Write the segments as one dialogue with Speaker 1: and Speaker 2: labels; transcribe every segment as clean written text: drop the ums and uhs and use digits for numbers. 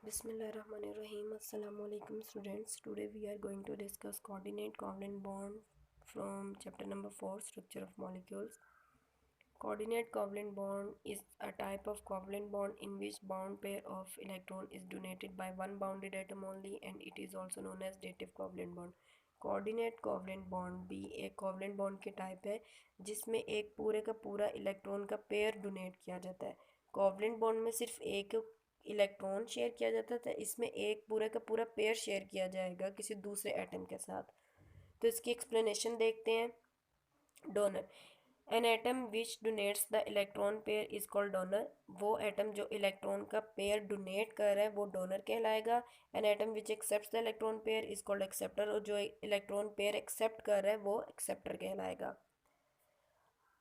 Speaker 1: Bismillahirrahmanirrahim. Assalamu alaikum students. Today we are going to discuss coordinate covalent bond from chapter number 4, structure of molecules. Coordinate covalent bond is a type of covalent bond in which bound pair of electron is donated by one bounded atom only, and it is also known as dative covalent bond. Coordinate covalent bond भी एक covalent bond के type है जिसमें एक पूरे का पूरा electron का पेयर डोनेट किया जाता है। कोवलेंट बॉन्ड में सिर्फ एक इलेक्ट्रॉन शेयर किया जाता था, इसमें एक पूरे का पूरा पेयर शेयर किया जाएगा किसी दूसरे एटम के साथ। तो इसकी एक्सप्लेनेशन देखते हैं। Donor, an atom which donates the electron pair is called donor. वो एटम जो इलेक्ट्रॉन का पेयर डोनेट कर रहा है वो डोनर कहलाएगा। An atom which accept the electron pair is called acceptor, और जो इलेक्ट्रॉन पेयर एक्सेप्ट कर रहा है वो एक्सेप्टर कहलाएगा।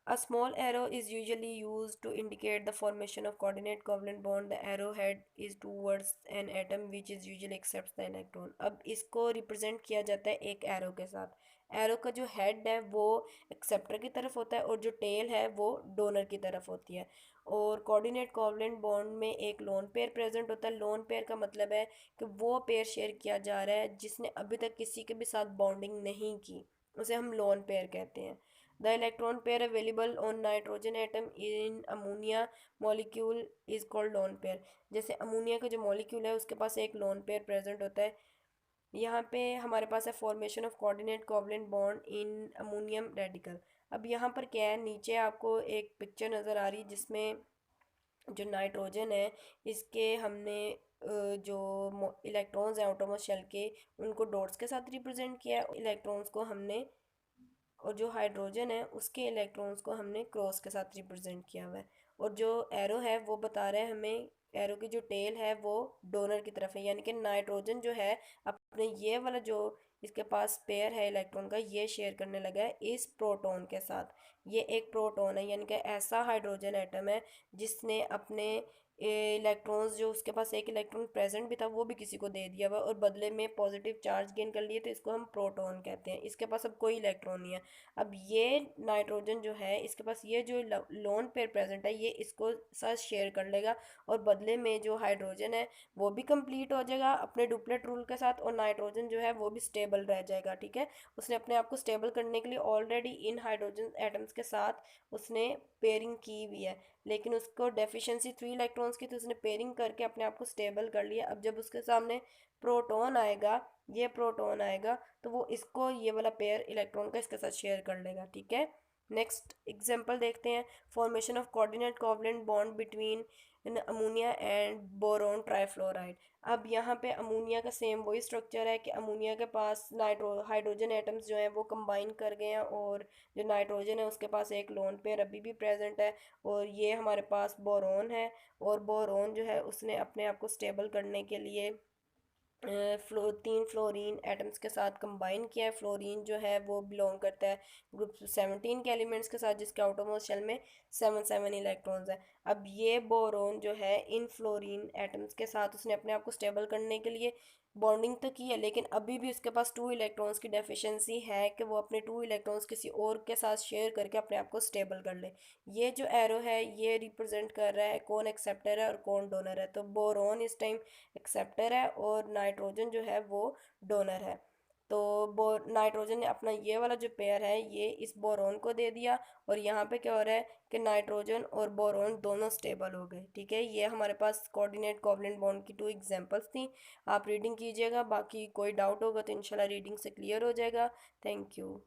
Speaker 1: A small arrow is usually used to indicate the formation of coordinate covalent bond. The arrowhead is towards an atom which is usually accepts the electron. अब इसको represent किया जाता है एक एरो के साथ। एरो का जो हेड है वो एक्सेप्टर की तरफ होता है और जो टेल है वो डोनर की तरफ होती है। और कोऑर्डिनेट कोवलेंट बॉन्ड में एक लोन पेयर प्रेजेंट होता है। लोन पेयर का मतलब है कि वो पेयर शेयर किया जा रहा है जिसने अभी तक किसी के भी साथ बॉन्डिंग नहीं की, उसे हम लोन पेयर कहते हैं। The electron pair available on nitrogen atom in ammonia molecule is called lone pair. जैसे अमोनिया का जो मॉलिक्यूल है उसके पास एक लोन पेयर प्रेजेंट होता है। यहाँ पे हमारे पास है formation of coordinate covalent bond in ammonium radical. अब यहाँ पर क्या है, नीचे आपको एक पिक्चर नज़र आ रही है जिसमें जो नाइट्रोजन है इसके हमने जो इलेक्ट्रॉन्स हैं आउटरमोस्ट शेल के उनको डॉट्स के साथ रिप्रेजेंट किया है। इलेक्ट्रॉन्स को हमने और जो हाइड्रोजन है उसके इलेक्ट्रॉन्स को हमने क्रॉस के साथ रिप्रेजेंट किया हुआ है। और जो एरो है वो बता रहा है हमें, एरो की जो टेल है वो डोनर की तरफ है, यानी कि नाइट्रोजन जो है अपने ये वाला जो इसके पास पेयर है इलेक्ट्रॉन का ये शेयर करने लगा है इस प्रोटॉन के साथ। ये एक प्रोटॉन है, यानी कि ऐसा हाइड्रोजन एटम है जिसने अपने इलेक्ट्रॉन्स जो उसके पास एक इलेक्ट्रॉन प्रेजेंट भी था वो भी किसी को दे दिया हुआ और बदले में पॉजिटिव चार्ज गेन कर लिए, तो इसको हम प्रोटॉन कहते हैं। इसके पास अब कोई इलेक्ट्रॉन नहीं है। अब ये नाइट्रोजन जो है इसके पास ये जो लोन पेयर प्रेजेंट है ये इसको साथ शेयर कर लेगा और बदले में जो हाइड्रोजन है वो भी कंप्लीट हो जाएगा अपने डुप्लेट रूल के साथ, और नाइट्रोजन जो है वो भी स्टेबल रह जाएगा। ठीक है, उसने अपने आप को स्टेबल करने के लिए ऑलरेडी इन हाइड्रोजन एटम्स के साथ उसने पेयरिंग की हुई है, लेकिन उसको डेफिशिएंसी 3 इलेक्ट्रॉन्स की, तो उसने पेयरिंग करके अपने आप को स्टेबल कर लिया। अब जब उसके सामने प्रोटॉन आएगा, ये प्रोटॉन आएगा, तो वो इसको ये वाला पेयर इलेक्ट्रॉन का इसके साथ शेयर कर लेगा। ठीक है, नेक्स्ट एग्जांपल देखते हैं। Formation of coordinate covalent bond between ammonia and boron trifluoride. अब यहाँ पे अमोनिया का सेम वही स्ट्रक्चर है कि अमोनिया के पास हाइड्रोजन एटम्स जो हैं वो कंबाइन कर गए हैं और जो नाइट्रोजन है उसके पास एक लोन पेयर अभी भी प्रेजेंट है, और ये हमारे पास बोरोन है। और बोरोन जो है उसने अपने आप को स्टेबल करने के लिए 3 फ्लोरीन एटम्स के साथ कंबाइन किया है। फ्लोरीन जो है वो बिलोंग करता है ग्रुप 17 के एलिमेंट्स के साथ जिसके आउटरमोस्ट शेल में 7 इलेक्ट्रॉन्स हैं। अब ये बोरोन जो है इन फ्लोरीन एटम्स के साथ उसने अपने आप को स्टेबल करने के लिए बॉन्डिंग तो की है, लेकिन अभी भी उसके पास 2 इलेक्ट्रॉन्स की डेफिशिएंसी है कि वो अपने 2 इलेक्ट्रॉन्स किसी और के साथ शेयर करके अपने आप को स्टेबल कर ले। ये जो एरो है ये रिप्रेजेंट कर रहा है कौन एक्सेप्टर है और कौन डोनर है। तो बोरोन इस टाइम एक्सेप्टर है और नाइट्रोजन जो है वो डोनर है। तो नाइट्रोजन ने अपना ये वाला जो पेयर है ये इस बोरोन को दे दिया, और यहाँ पे क्या हो रहा है कि नाइट्रोजन और बोरोन दोनों स्टेबल हो गए। ठीक है, ये हमारे पास कोऑर्डिनेट कोवलेंट बॉन्ड की 2 एग्जांपल्स थी। आप रीडिंग कीजिएगा, बाकी कोई डाउट होगा तो इंशाल्लाह रीडिंग से क्लियर हो जाएगा। Thank you.